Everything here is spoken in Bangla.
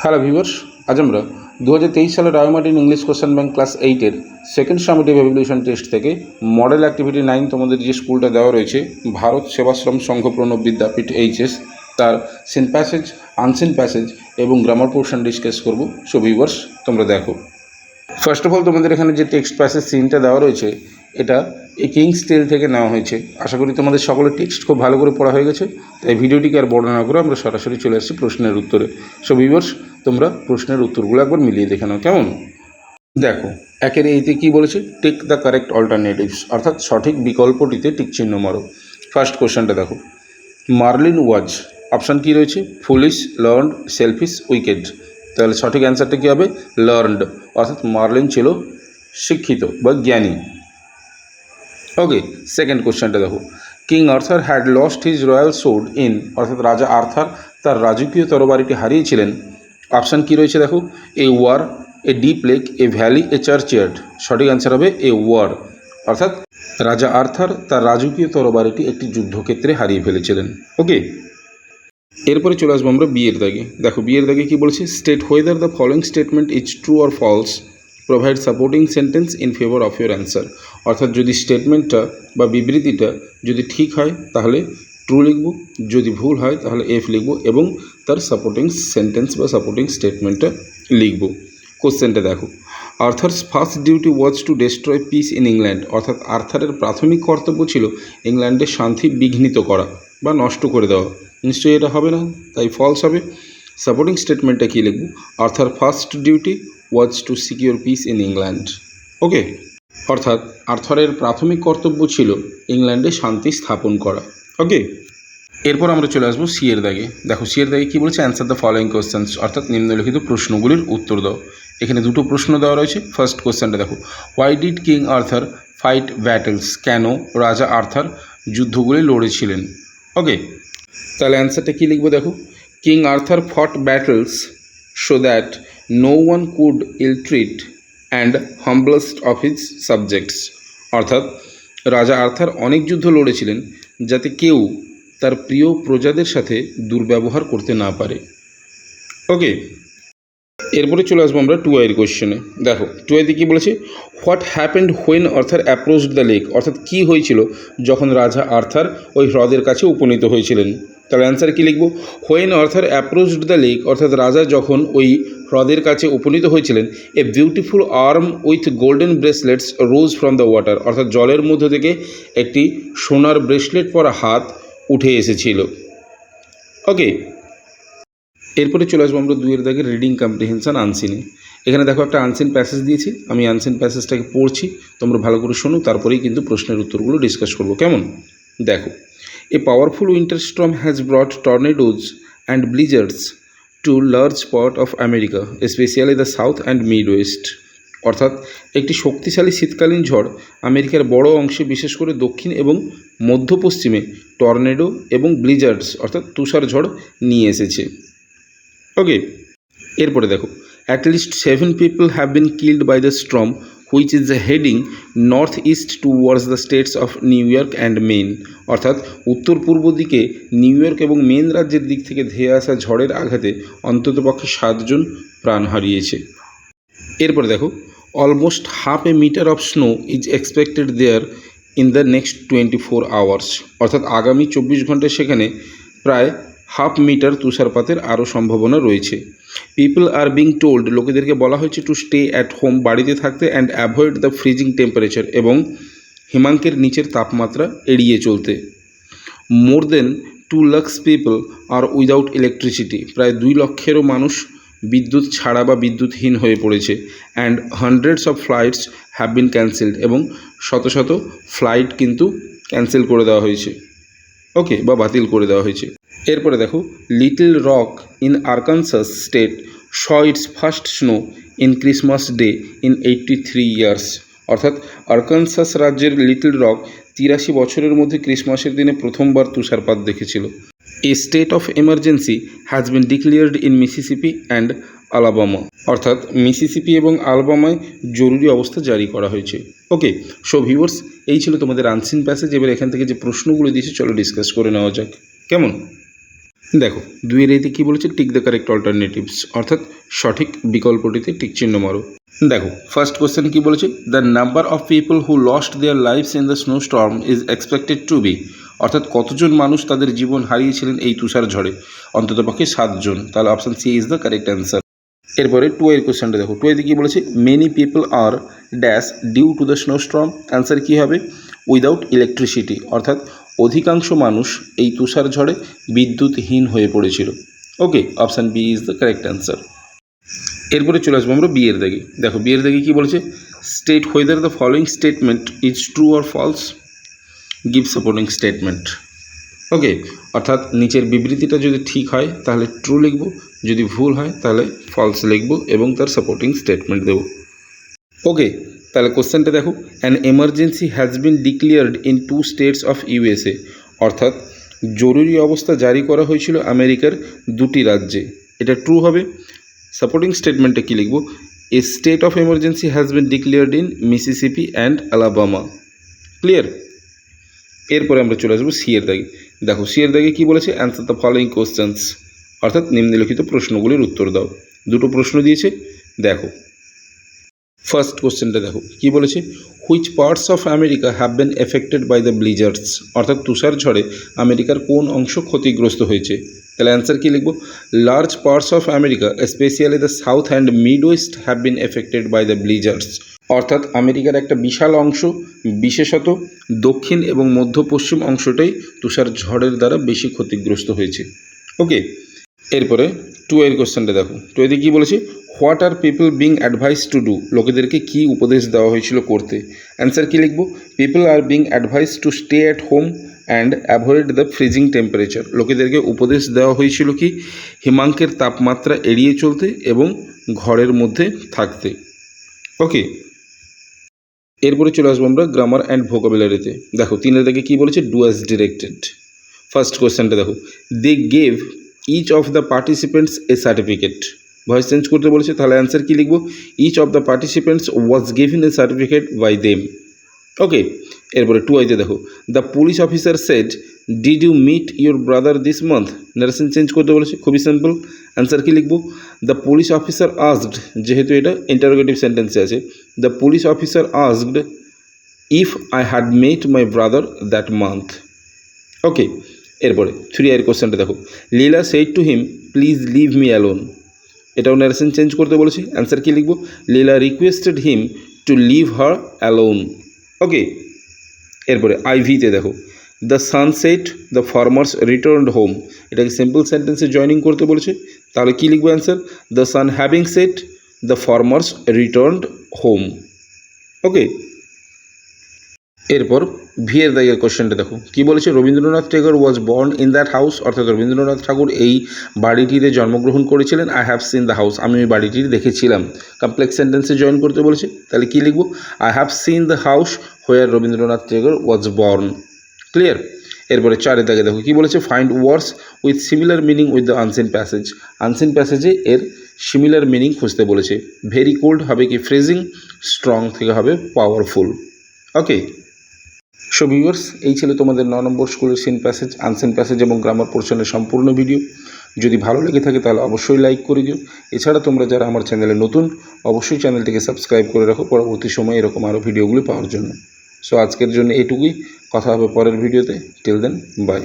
হ্যালো ভিউয়ার্স, আজ আমরা 2023 সালের Ray Martin English question bank class 8-এর সেকেন্ড সামেটিভ এভালুয়েশন টেস্ট থেকে মডেল অ্যাক্টিভিটি 9 তোমাদের যে স্কুলটা দেওয়া রয়েছে ভারত সেবাশ্রম সংঘ প্রণব বিদ্যাপীঠ এইচএস, তার সিন প্যাসেজ, আনসিন প্যাসেজ এবং গ্রামার পোর্শন ডিসকাস করব। সো ভিউয়ার্স, তোমরা দেখো। ফার্স্ট অফ অল তোমাদের এখানে যে টেক্সট প্যাসেজ সিনটা দেওয়া রয়েছে এটা এই কিংস টেল থেকে নেওয়া হয়েছে। আশা করি তোমাদের সকলের টেক্সট খুব ভালো করে পড়া হয়ে গেছে, তাই ভিডিওটিকে আর বড় না করে আমরা সরাসরি চলে আসছি প্রশ্নের উত্তরে। সো ভিউয়ার্স, তোমরা প্রশ্নের উত্তরগুলো একবার মিলিয়ে দেখে নাও কেমন। দেখো, একের এইতে কী বলেছে, টেক দ্য কারেক্ট অল্টারনেটিভস, অর্থাৎ সঠিক বিকল্পটিতে টিক চিহ্ন মারো। ফার্স্ট কোশ্চেনটা দেখো, মার্লিন ওয়াজ, অপশান কী রয়েছে, ফুলিশ, লার্নড, সেলফিশ, উইকেড। তাহলে সঠিক অ্যান্সারটা কী হবে, লার্নড, অর্থাৎ মার্লিন ছিল শিক্ষিত বা জ্ঞানী। ওকে, সেকেন্ড কোশ্চেনটা দেখো, King Arthur had lost his royal sword in, অর্থাৎ রাজা আর্থার তার রাজকীয় তরবারিটি হারিয়েছিলেন। অপশান কী রয়েছে দেখো, a war, a deep lake, a valley, a churchyard. সঠিক অ্যান্সার হবে এ ওয়ার, অর্থাৎ রাজা আর্থার তার রাজকীয় তরবারিটি একটি যুদ্ধক্ষেত্রে হারিয়ে ফেলেছিলেন। ওকে, এরপরে চলে আসবো আমরা বিয়ের দাগে। দেখো, বিয়ের দাগে কী বলেছে, state whether the following statement is true or false, provide supporting sentence in favour of your answer. অর্থাৎ যদি স্টেটমেন্টটা বা বিবৃতিটা যদি ঠিক হয় তাহলে ট্রু লিখব, যদি ভুল হয় তাহলে এফ লিখব এবং তার সাপোর্টিং সেন্টেন্স বা সাপোর্টিং স্টেটমেন্টটা লিখব। কোশ্চেনটা দেখো, Arthur's first duty was to destroy piece in England, অর্থাৎ আর্থারের প্রাথমিক কর্তব্য ছিল ইংল্যান্ডের শান্তি বিঘ্নিত করা বা নষ্ট করে দেওয়া। নিশ্চয়ই এটা হবে না, তাই ফলস হবে। সাপোর্টিং স্টেটমেন্টটা কী লিখব, Arthur first duty was to secure peace in England. Okay, অর্থাৎ আর্থারের প্রাথমিক কর্তব্য ছিল ইংল্যান্ডে শান্তি স্থাপন করা। ওকে, এরপর আমরা চলে আসবো সি এর দাগে। দেখো, সি এর দাগে কী বলেছে, অ্যান্সার দ্য ফলোয়িং কোয়েশ্চেন্স, অর্থাৎ নিম্নলিখিত প্রশ্নগুলির উত্তর দাও। এখানে দুটো প্রশ্ন দেওয়া রয়েছে। ফার্স্ট কোয়েশ্চেনটা দেখো, why did king Arthur fight battles, কেন রাজা আর্থার যুদ্ধগুলি লড়েছিলেন। ওকে, তাহলে অ্যান্সারটা কী লিখবো দেখো, King Arthur fought battles so that no one could ill treat and humblest of his subjects, অর্থাৎ রাজা আর্থার অনেক যুদ্ধ লড়েছিলেন যাতে কেউ তার প্রিয় প্রজাদের সাথে দুর্ব্যবহার করতে না পারে। ওকে, এরপরে চলে আসবো আমরা টু আইয়ের কোয়েশ্চেনে। দেখো, টু আইতে কী বলেছে, what happened when Arthur approached the lake, অর্থাৎ কী হয়েছিল যখন রাজা আর্থার ওই হ্রদের কাছে উপনীত হয়েছিলেন। তাহলে অ্যান্সার কী লিখব, when Arthur approached the lake, অর্থাৎ রাজা যখন ওই হ্রদের কাছে উপনীত হয়েছিলেন, a beautiful arm with golden bracelets rose from the water, অর্থাৎ জলের মধ্য থেকে একটি সোনার ব্রেসলেট পরা হাত উঠে এসেছিল। ওকে, এরপরে চলে আসবো আমরা দুইয়ের দাগে রিডিং কম্প্রিহেনশন আনসিনে। এখানে দেখো একটা আনসিন প্যাসেজ দিয়েছি, আমি আনসিন প্যাসেজটাকে পড়ছি, তোমরা ভালো করে শোনো, তারপরেই কিন্তু প্রশ্নের উত্তরগুলো ডিসকাস করবো কেমন। দেখো, a powerful winter storm has brought tornadoes and blizzards to large part of America specially the south and mid West, অর্থাৎ একটি শক্তিশালী শীতকালীন ঝড় আমেরিকার বড় অংশে বিশেষ করে দক্ষিণ এবং মধ্য পশ্চিমে টর্নেডো এবং ব্লিজার্ডস অর্থাৎ তুষার ঝড় নিয়ে এসেছে। ওকে, এরপরে দেখো, at least 7 people have been killed by the storm which is heading north east towards the states of New York and Maine, অর্থাৎ উত্তর পূর্ব দিকে নিউ ইয়র্ক এবং মেন রাজ্যের দিক থেকে ধেয়ে আসা ঝড়ের আঘাতে অন্ততপক্ষে 7 জন প্রাণ হারিয়েছে। এরপরে দেখো, almost half a metre of snow is expected there in the next 24 hours, অর্থাৎ আগামী 24 ঘন্টায় সেখানে প্রায় হাফ মিটার তুষারপাতের আরও সম্ভাবনা রয়েছে। পিপল আর বিং টোল্ড, লোকেদেরকে বলা হয়েছে টু স্টে অ্যাট হোম, বাড়িতে থাকতে, and avoid the freezing temperature, এবং হিমাঙ্কের নিচের তাপমাত্রা এড়িয়ে চলতে। মোর দেন 2 lakhs পিপল আর উইদাউট ইলেকট্রিসিটি, প্রায় 2 লক্ষেরও মানুষ বিদ্যুৎ ছাড়া বা বিদ্যুৎহীন হয়ে পড়েছে। And hundreds of flights have been cancelled, এবং শত শত ফ্লাইট কিন্তু ক্যান্সেল করে দেওয়া হয়েছে। ওকে, বা বাতিল করে দেওয়া হয়েছে। এরপরে দেখো, Little Rock in Arkansas state saw its first snow in Christmas Day in 83 years, অর্থাৎ আরকানসাস রাজ্যের লিটল রক 83 বছরের মধ্যে ক্রিসমাসের দিনে প্রথমবার তুষারপাত দেখেছিল। A state of emergency has been declared in Mississippi and Alabama, অর্থাৎ মিসিসিপি এবং আলাবামায় জরুরি অবস্থা জারি করা হয়েছে। ওকে, সো ভিউয়ার্স, এই ছিল তোমাদের আনসিন প্যাসেজ। এবার এখান থেকে যে প্রশ্নগুলো দিয়েছে চলো ডিসকাস করে নেওয়া যাক কেমন। দেখো দুইয়ের এতে কী বলেছে, টিক দ্য কারেক্ট অল্টারনেটিভস, অর্থাৎ সঠিক বিকল্পটিতে টিক চিহ্ন মারো। দেখো ফার্স্ট কোশ্চেন কী বলেছে, the number of people who lost their lives in the snow storm is expected to be, অর্থাৎ কতজন মানুষ তাদের জীবন হারিয়েছিলেন এই তুষার ঝড়ে, অন্ততপক্ষে 7 জন, তাহলে option C is the correct answer. এরপরে 2 এর কোশ্চেনটা দেখো, 2 এতে কী বলেছে, many people are dash due to the snow Sturm, answer কী হবে, উইদাউট ইলেকট্রিসিটি, অর্থাৎ অধিকাংশ মানুষ এই তুষার ঝড়ে বিদ্যুৎহীন হয়ে পড়েছিল। Okay, option B is the correct answer. এরপরে চলে আসবো আমরা বিয়ের দাগে। দেখো বিয়ের দাগে কী বলেছে, state whether the following statement is true or false, give supporting statement. Okay, অর্থাৎ নিচের বিবৃতিটা যদি ঠিক হয় তাহলে ট্রু লিখব, যদি ভুল হয় তাহলে ফলস লিখব এবং তার সাপোর্টিং স্টেটমেন্ট দেব। ওকে, তাহলে কোশ্চেনটা দেখো, an emergency has been declared in 2 states of USA, অর্থাৎ জরুরি অবস্থা জারি করা হয়েছিল আমেরিকার 2টি রাজ্যে, এটা ট্রু হবে। সাপোর্টিং স্টেটমেন্টে কী লিখব, এ state of emergency has been declared in Mississippi and Alabama. Clear. এরপরে আমরা চলে আসবো সি এর দাগে। দেখো সি এর দাগে কী বলেছে, অ্যান্সার দ্য ফলোয়িং কোশ্চেন্স, অর্থাৎ নিম্নলিখিত প্রশ্নগুলির উত্তর দাও। 2টো প্রশ্ন দিয়েছে, দেখো ফার্স্ট কোশ্চেনটা দেখো কী বলেছে, which parts of America have been affected by the blizzards, অর্থাৎ তুষার ঝড়ে আমেরিকার কোন অংশ ক্ষতিগ্রস্ত হয়েছে, তাহলে অ্যান্সার কী লিখব, large parts of America specially the south and mid west have been affected by the blizzards, অর্থাৎ আমেরিকার একটা বিশাল অংশ, বিশেষত দক্ষিণ এবং মধ্য পশ্চিম অংশটাই তুষার ঝড়ের দ্বারা বেশি ক্ষতিগ্রস্ত হয়েছে। ওকে, এরপরে 2 এর কোশ্চেনটা দেখো, 2 এতে কী বলেছে, what are people being advise to do, লোকেদেরকে কী উপদেশ দেওয়া হয়েছিল করতে, অ্যান্সার কী লিখব, people are being advise to stay at home and avoid the freezing temperature, লোকেদেরকে উপদেশ দেওয়া হয়েছিল কি হিমাঙ্কের তাপমাত্রা এড়িয়ে চলতে এবং ঘরের মধ্যে থাকতে। ওকে, এরপরে চলে আসবো আমরা গ্রামার অ্যান্ড ভোকাবুলারিতে। দেখো 3 এর দাগে কী বলেছে, ডু অ্যাজ ডিরেক্টেড। ফার্স্ট কোয়েশ্চেনটা দেখো, they gave each of the participants a certificate, voice change করতে বলেছে, তাহলে অ্যান্সার কী লিখব, each of the participants was given a certificate by them. Okay, এরপরে 2 আইতে দেখো, the police officer said did you meet your brother this month, narration change করতে বলেছে, খুবই সিম্পল, অ্যান্সার কী লিখব, দ্য পুলিশ অফিসার আস্কড, যেহেতু এটা ইন্টারোগেটিভ সেন্টেন্সে আছে, the police officer asked if I had met my brother that month. Okay, এরপরে 3 এর কোশ্চেনটা দেখো, Leela said to him please leave me alone, এটাও নারেশন চেঞ্জ করতে বলেছি, অ্যান্সার কী লিখব, Leela requested him to leave her alone. Okay, এরপরে আইভিতে দেখো, the sun set the farmers returned home, এটাকে সিম্পল সেন্টেন্সে জয়নিং করতে বলেছে, তাহলে কী লিখবো answer, the sun having set the farmers returned home. Okay, এরপর ভি এর দাগের কোশ্চেনটা দেখো কী বলেছে, Rabindranath Tagore was born in that house, অর্থাৎ রবীন্দ্রনাথ ঠাকুর এই বাড়িটিতে জন্মগ্রহণ করেছিলেন, I have seen the house, আমি ওই বাড়িটি দেখেছিলাম, কমপ্লেক্স সেন্টেন্সে জয়েন করতে বলেছে, তাহলে কী লিখব, I have seen the house where Rabindranath Tagore was born. Clear. এরপরে 4 এর দাগে দেখো কী বলেছে, find words with similar meaning with the unseen passage, unseen প্যাসেজে এর সিমিলার মিনিং খুঁজতে বলেছে, ভেরি কোল্ড হবে কি ফ্রেজিং, স্ট্রং থেকে হবে পাওয়ারফুল। ওকে, সো ভিউয়ার্স, এই ছিল তোমাদের 9 নম্বর স্কুলের সিন প্যাসেজ, আনসিন প্যাসেজ এবং গ্রামার পোর্শনের সম্পূর্ণ ভিডিও। যদি ভালো লেগে থাকে তাহলে অবশ্যই লাইক করে দিও। এছাড়া তোমরা যারা আমার চ্যানেলে নতুন, অবশ্যই চ্যানেলটিকে সাবস্ক্রাইব করে রাখো পরবর্তী সময়ে এরকম আরও ভিডিওগুলি পাওয়ার জন্য। সো আজকের জন্য এটুকুই, কথা হবে পরের ভিডিওতে। Till then, by.